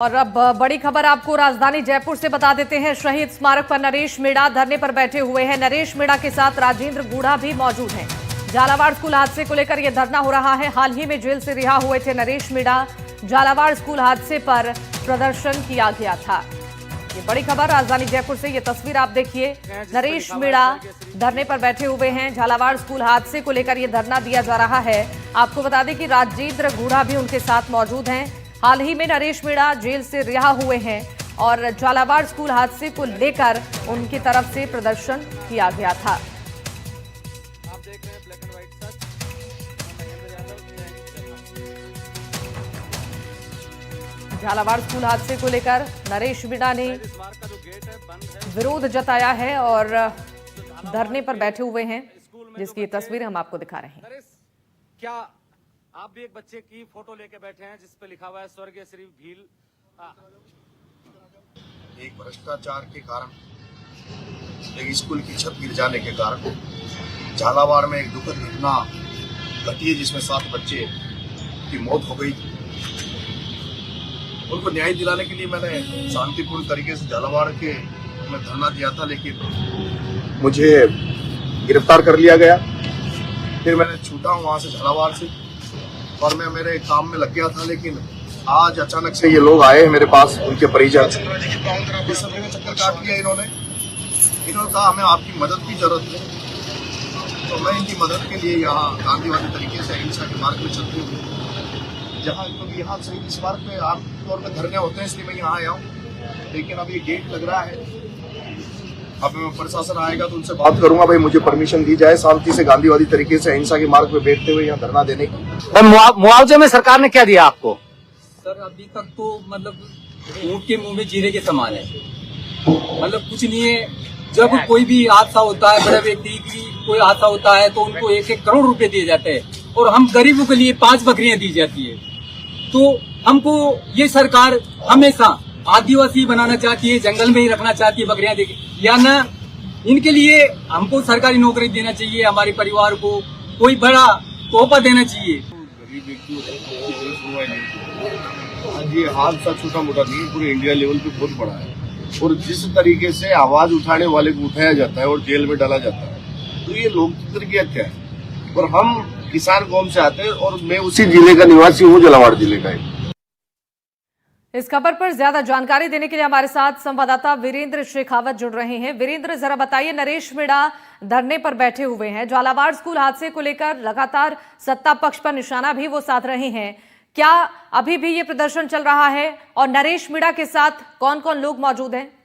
और अब बड़ी खबर आपको राजधानी जयपुर से बता देते हैं। शहीद स्मारक पर नरेश मीणा धरने पर बैठे हुए हैं। नरेश मीणा के साथ राजेंद्र गूढ़ा भी मौजूद हैं। झालावाड़ स्कूल हादसे को लेकर यह धरना हो रहा है। हाल ही में जेल से रिहा हुए थे नरेश मीणा। झालावाड़ स्कूल हादसे पर प्रदर्शन किया गया था। ये बड़ी खबर राजधानी जयपुर से। ये तस्वीर आप देखिए, नरेश मीणा धरने पर बैठे हुए हैं। झालावाड़ स्कूल हादसे को लेकर यह धरना दिया जा रहा है। आपको बता दें कि राजेंद्र गूढ़ा भी उनके साथ मौजूद हैं। हाल ही में नरेश मीणा जेल से रिहा हुए हैं और झालावाड़ स्कूल हादसे को लेकर उनकी तरफ से प्रदर्शन किया गया था। आप देख रहे हैं black and white such. Jhalawar school हादसे को लेकर नरेश मीणा ने विरोध जताया है और धरने पर बैठे हुए हैं, जिसकी तस्वीर हम आपको दिखा रहे हैं। क्या आप भी एक बच्चे की फोटो लेके बैठे हैं जिस पे लिखा हुआ है स्वर्गीय श्री भील। एक भ्रष्टाचार के कारण, एक स्कूल की छत गिर जाने के कारण झालावाड़ में एक दुखद घटना घटी है जिसमें 7 बच्चे की मौत हो गई। उनको न्याय दिलाने के लिए मैंने शांतिपूर्ण तरीके से झालावाड़ के में धरना दिया था, लेकिन मुझे गिरफ्तार कर लिया गया। फिर मैंने छूटा हूँ वहां से, झालावाड़ से, और मैं मेरे काम में लग गया था। लेकिन आज अचानक से ये लोग आए मेरे पास, उनके परिजन। इस समय में चक्कर काट लिया इन्होंने कहा हमें आपकी मदद की जरूरत है। तो मैं इनकी मदद के लिए यहाँ गांधीवादी तरीके से अहिंसा के मार्ग में चलते हुए, जहाँ क्योंकि यहाँ शहीद स्मारक पे आम तौर पर धरने होते हैं, इसलिए मैं यहाँ आया हूँ। लेकिन अब ये गेट लग रहा है, अब प्रशासन आएगा तो उनसे बात करूंगा, भाई मुझे परमिशन दी जाए शांति से गांधीवादी तरीके से अहिंसा के मार्ग पे बैठते हुए यहाँ धरना देने की। मुआवजे में सरकार ने क्या दिया आपको? सर अभी तक तो मतलब ऊँट के मुंह में जीरे के समान है, मतलब कुछ नहीं है। जब कोई भी हादसा होता है, बड़े व्यक्ति की कोई हादसा होता है तो उनको 1-1 करोड़ रुपए दिए जाते हैं और हम गरीबों के लिए 5 बकरियां दी जाती है। तो हमको ये सरकार हमेशा आदिवासी बनाना चाहती है, जंगल में ही रखना चाहती है बकरियां देके, या ना इनके लिए हमको सरकारी नौकरी देना चाहिए, हमारे परिवार को कोई बड़ा तोहफा देना चाहिए। गरीब व्यक्ति आज ये हादसा छोटा मोटा नहीं, पूरे इंडिया लेवल पे बहुत बड़ा है। और जिस तरीके से आवाज उठाने वाले को उठाया जाता है और जेल में डाला जाता है, तो ये लोकतंत्र की हत्या है। और हम किसान कौम से आते हैं और मैं उसी जिले का निवासी हूँ, झालावाड़ जिले का। इस खबर पर ज्यादा जानकारी देने के लिए हमारे साथ संवाददाता वीरेंद्र शेखावत जुड़ रहे हैं। वीरेंद्र, जरा बताइए, नरेश मीणा धरने पर बैठे हुए हैं। झालावाड़ स्कूल हादसे को लेकर लगातार सत्ता पक्ष पर निशाना भी वो साध रहे हैं। क्या अभी भी ये प्रदर्शन चल रहा है और नरेश मीणा के साथ कौन कौन लोग मौजूद हैं?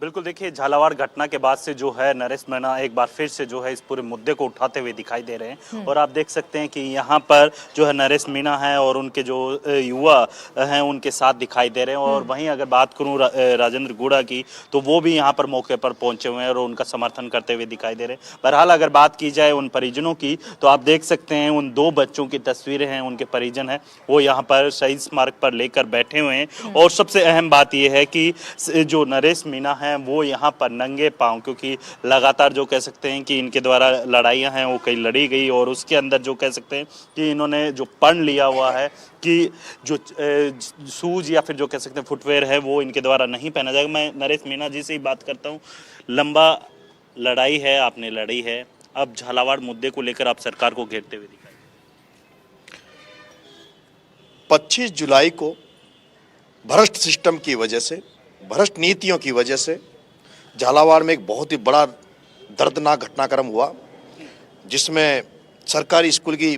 बिल्कुल, देखिए, झालावाड़ घटना के बाद से जो है नरेश मीणा एक बार फिर से जो है इस पूरे मुद्दे को उठाते हुए दिखाई दे रहे हैं। और आप देख सकते हैं कि यहाँ पर जो है नरेश मीणा है और उनके जो युवा हैं उनके साथ दिखाई दे रहे हैं। और वहीं अगर बात करूँ राजेंद्र गूढ़ा की, तो वो भी यहाँ पर मौके पर पहुंचे हुए हैं और उनका समर्थन करते हुए दिखाई दे रहे हैं। बहरहाल अगर बात की जाए उन परिजनों की, तो आप देख सकते हैं उन 2 बच्चों की तस्वीरें हैं, उनके परिजन हैं, वो यहाँ पर शहीद स्मारक पर लेकर बैठे हुए हैं। और सबसे अहम बात यह है कि जो नरेश मीणा है वो यहाँ पर नंगे पांव, क्योंकि लगातार जो कह सकते हैं कि इनके द्वारा लड़ाइयाँ हैं वो कई लड़ी गई, और उसके अंदर जो कह सकते हैं कि इन्होंने जो पढ़ लिया हुआ है कि जो शूज या फिर जो कह सकते हैं फुटवेयर है वो इनके द्वारा नहीं पहना जाएगा। मैं नरेश मीणा जी से ही बात करता हूँ। लंबा लड़ाई है, आपने लड़ी है, अब झालावाड़ मुद्दे को लेकर आप सरकार को घेरते हुए दिखाई। 25 जुलाई को भ्रष्ट सिस्टम की वजह से, भ्रष्ट नीतियों की वजह से झालावाड़ में एक बहुत ही बड़ा दर्दनाक घटनाक्रम हुआ, जिसमें सरकारी स्कूल की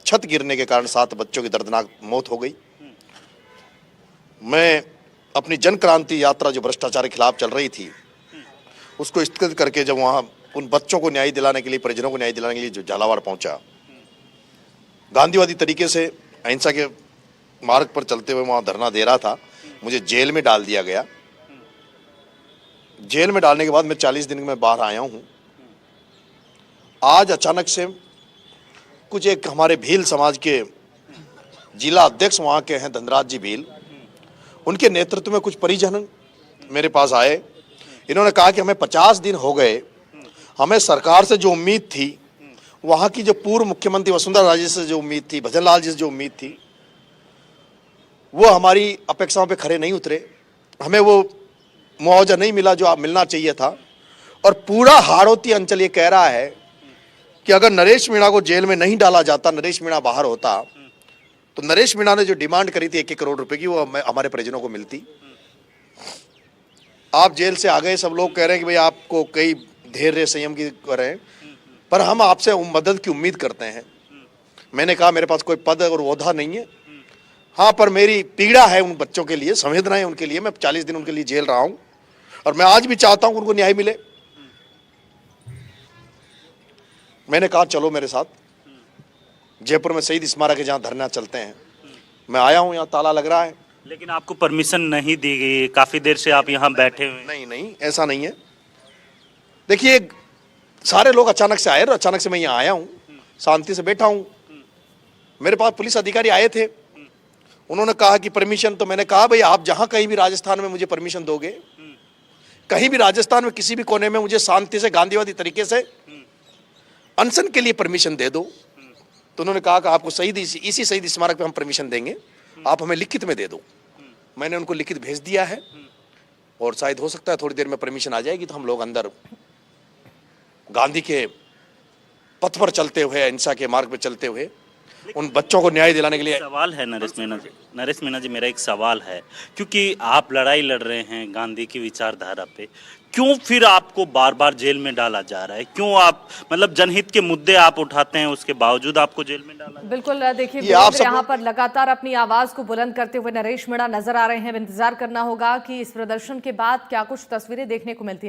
छत गिरने के कारण 7 बच्चों की दर्दनाक मौत हो गई। मैं अपनी जन क्रांति यात्रा जो भ्रष्टाचार के खिलाफ चल रही थी, उसको स्थगित करके जब वहाँ उन बच्चों को न्याय दिलाने के लिए, परिजनों को न्याय दिलाने के लिए जो झालावाड़ पहुँचा, गांधीवादी तरीके से अहिंसा के मार्ग पर चलते हुए वहाँ धरना दे रहा था, मुझे जेल में डाल दिया गया। जेल में डालने के बाद मैं 40 दिन में बाहर आया हूँ। आज अचानक से कुछ एक हमारे भील समाज के जिला अध्यक्ष वहाँ के हैं, धनराज जी भील, उनके नेतृत्व में कुछ परिजन मेरे पास आए। इन्होंने कहा कि हमें 50 दिन हो गए, हमें सरकार से जो उम्मीद थी, वहाँ की जो पूर्व मुख्यमंत्री वसुंधरा राजे से जो उम्मीद थी, भजन लाल जी से जो उम्मीद थी, वो हमारी अपेक्षाओं पे खरे नहीं उतरे, हमें वो मुआवजा नहीं मिला जो मिलना चाहिए था। और पूरा हाड़ौती अंचल ये कह रहा है कि अगर नरेश मीणा को जेल में नहीं डाला जाता, नरेश मीणा बाहर होता, तो नरेश मीणा ने जो डिमांड करी थी 1-1 करोड़ रुपए की, वो हमारे परिजनों को मिलती। आप जेल से आ गए, सब लोग कह रहे हैं कि भाई आपको कई धैर्य संयम की कर रहे हैं, पर हम आपसे मदद की उम्मीद करते हैं। मैंने कहा मेरे पास कोई पद और ओहदा नहीं है, हाँ पर मेरी पीड़ा है उन बच्चों के लिए, संवेदना है उनके लिए। मैं 40 दिन उनके लिए जेल रहा हूं और मैं आज भी चाहता हूं कि उनको न्याय मिले। मैंने कहा चलो मेरे साथ, जयपुर में शहीद स्मारक है जहां धरना चलते हैं। मैं आया हूं, यहाँ ताला लग रहा है। लेकिन आपको परमिशन नहीं दी गई, काफी देर से आप यहाँ बैठे हुए हैं। नहीं, ऐसा नहीं है। देखिए सारे लोग अचानक से आए और अचानक से मैं यहाँ आया हूँ, शांति से बैठा हूँ। मेरे पास पुलिस अधिकारी आए थे, उन्होंने कहा कि परमिशन, तो मैंने कहा भाई आप जहां कहीं भी राजस्थान में मुझे परमिशन दोगे, कहीं भी राजस्थान में किसी भी कोने में मुझे शांति से गांधीवादी तरीके से अनशन के लिए परमिशन दे दो। तो उन्होंने कहा कि आपको इसी शहीद स्मारक पे हम परमिशन देंगे, आप हमें लिखित में दे दो। मैंने उनको लिखित भेज दिया है और शायद हो सकता है थोड़ी देर में परमिशन आ जाएगी, तो हम लोग अंदर गांधी के पथ पर चलते हुए, अहिंसा के मार्ग पर चलते हुए उन बच्चों को न्याय दिलाने के लिए। सवाल है नरेश मीणा जी, मेरा एक सवाल है, क्योंकि आप लड़ाई लड़ रहे हैं गांधी की विचारधारा पे, क्यों फिर आपको बार बार जेल में डाला जा रहा है? क्यों आप मतलब जनहित के मुद्दे आप उठाते हैं, उसके बावजूद आपको जेल में डाला? बिल्कुल, देखिए आप यहाँ पर लगातार अपनी आवाज को बुलंद करते हुए नरेश मीणा नजर आ रहे हैं। इंतजार करना होगा कि इस प्रदर्शन के बाद क्या कुछ तस्वीरें देखने को मिलती हैं।